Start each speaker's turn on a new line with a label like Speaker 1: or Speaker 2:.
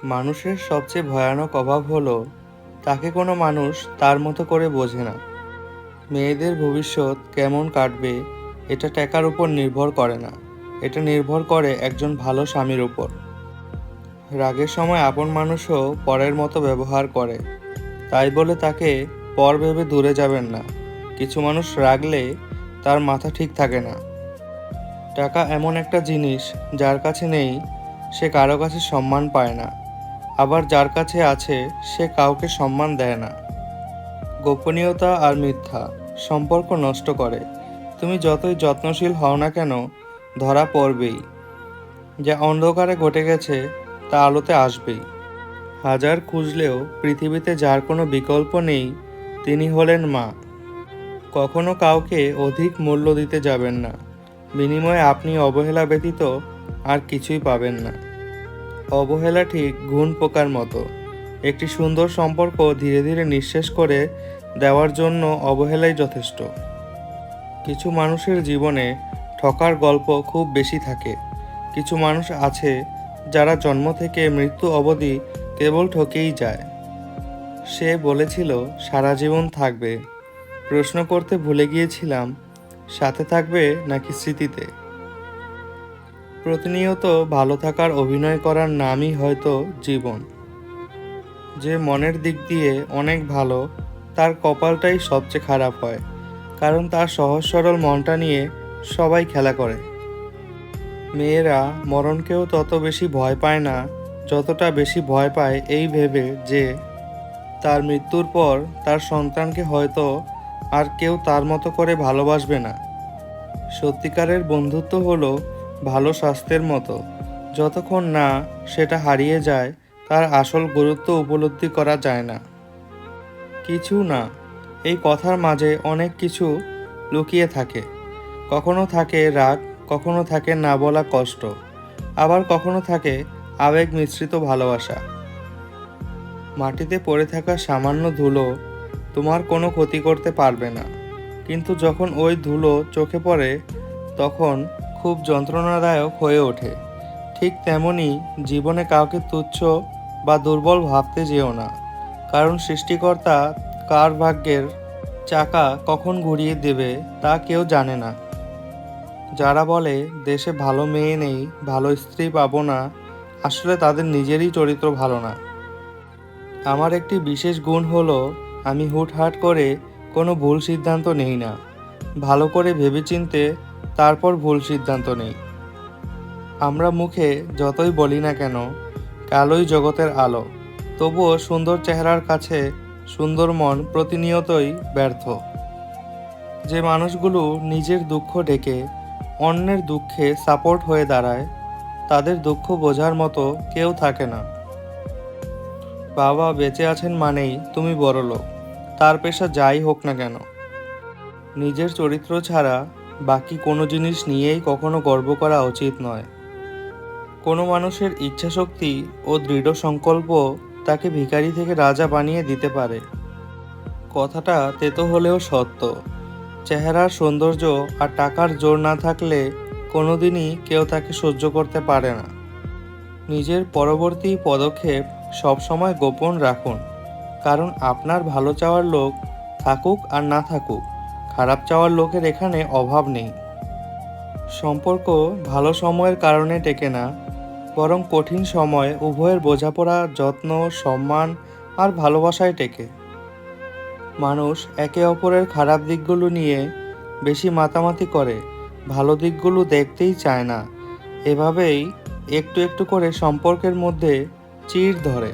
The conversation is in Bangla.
Speaker 1: মানুষের সবচেয়ে ভয়ানক অভাব হলো তাকে কোনো মানুষ তার মতো করে বোঝে না। মেয়েদের ভবিষ্যৎ কেমন কাটবে এটা টাকার উপর নির্ভর করে না, এটা নির্ভর করে একজন ভালো স্বামীর উপর। রাগের সময় আপন মানুষও পরের মতো ব্যবহার করে, তাই বলে তাকে পর ভেবে দূরে যাবেন না। কিছু মানুষ রাগলে তার মাথা ঠিক থাকে না। টাকা এমন একটা জিনিস, যার কাছে নেই সে কারো কাছে সম্মান পায় না, আবার যার কাছে আছে সে কাউকে সম্মান দেয় না। গোপনীয়তা আর মিথ্যা সম্পর্ক নষ্ট করে। তুমি যতই যত্নশীল হও না কেন, ধরা পড়বেই। যা অন্ধকারে ঘটে গেছে তা আলোতে আসবেই। হাজার খুঁজলেও পৃথিবীতে যার কোনো বিকল্প নেই, তিনি হলেন মা। কখনো কাউকে অধিক মূল্য দিতে যাবেন না, বিনিময়ে আপনি অবহেলা ব্যতীত আর কিছুই পাবেন না। অবহেলা ঠিক ঘুণ পোকার মতো, একটি সুন্দর সম্পর্ক ধীরে ধীরে নিঃশেষ করে দেওয়ার জন্য অবহেলাই যথেষ্ট। কিছু মানুষের জীবনে ঠকার গল্প খুব বেশি থাকে। কিছু মানুষ আছে যারা জন্ম থেকে মৃত্যু অবধি কেবল ঠকেই যায়। সে বলেছিল সারা জীবন থাকবে, প্রশ্ন করতে ভুলে গিয়েছিলাম সাথে থাকবে নাকি স্মৃতিতে। প্রতিনিয়ত ভালো থাকার অভিনয় করার নামই হয়তো জীবন। যে মনের দিক দিয়ে অনেক ভালো, তার কপালটাই সবচেয়ে খারাপ হয়, কারণ তার সহজ সরল মনটা নিয়ে সবাই খেলা করে। মেয়েরা মরণকেও তত বেশি ভয় পায় না যতটা বেশি ভয় পায় এই ভেবে যে তার মৃত্যুর পর তার সন্তানকে হয়তো আর কেউ তার মতো করে ভালোবাসবে না। সত্যিকারের বন্ধুত্ব হলো ভালো স্বাস্থ্যের মতো, যতক্ষণ না সেটা হারিয়ে যায় তার আসল গুরুত্ব উপলব্ধি করা যায় না। কিছু না, এই কথার মাঝে অনেক কিছু লুকিয়ে থাকে। কখনো থাকে রাগ, কখনো থাকে না বলা কষ্ট, আবার কখনো থাকে আবেগ মিশ্রিত ভালোবাসা। মাটিতে পড়ে থাকা সামান্য ধুলো তোমার কোনো ক্ষতি করতে পারবে না, কিন্তু যখন ওই ধুলো চোখে পড়ে তখন খুব যন্ত্রণাদায়ক হয়ে ওঠে। ঠিক তেমনি জীবনে কাউকে তুচ্ছ বা দুর্বল ভাবতে যেও না, কারণ সৃষ্টিকর্তা কার ভাগ্যের চাকা কখন ঘুরিয়ে দেবে তা কেউ জানে না। যারা বলে দেশে ভালো মেয়ে নেই, ভালো স্ত্রী পাবো না, আসলে তাদের নিজেরই চরিত্র ভালো না। আমার একটি বিশেষ গুণ হলো আমি হুটহাট করে কোনো ভুল সিদ্ধান্ত নেই না, ভালো করে ভেবেচিন্তে তারপর ভুল সিদ্ধান্ত নেই। আমরা মুখে যতই বলি না কেন কালোই জগতের আলো, তবুও সুন্দর চেহারার কাছে সুন্দর মন প্রতিনিয়তই ব্যর্থ। যে মানুষগুলো নিজের দুঃখ ঢেকে অন্যের দুঃখে সাপোর্ট হয়ে দাঁড়ায়, তাদের দুঃখ বোঝার মতো কেউ থাকে না। বাবা বেঁচে আছেন মানেই তুমি বড়লোক, তার পেশা যাই হোক না কেন। নিজের চরিত্র ছাড়া বাকি কোনো জিনিস নিয়েই কখনো গর্ব করা উচিত নয়। কোনো মানুষের ইচ্ছাশক্তি ও দৃঢ় সংকল্প তাকে ভিখারি থেকে রাজা বানিয়ে দিতে পারে। কথাটা তেতো হলেও সত্য। চেহারার সৌন্দর্য আর টাকার জোর না থাকলে কোনোদিনই কেউ তাকে সহ্য করতে পারে না। নিজের পরবর্তী পদক্ষেপ সবসময় গোপন রাখুন, কারণ আপনার ভালো চাওয়ার লোক থাকুক আর না থাকুক, খারাপ চাওয়ার লোকের এখানে অভাব নেই। সম্পর্ক ভালো সময়ের কারণে টেকে না, বরং কঠিন সময়ে উভয়ের বোঝাপড়া, যত্ন, সম্মান আর ভালোবাসায় টেকে। মানুষ একে অপরের খারাপ দিকগুলো নিয়ে বেশি মাতামাতি করে, ভালো দিকগুলো দেখতেই চায় না। এভাবেই একটু একটু করে সম্পর্কের মধ্যে চিড় ধরে।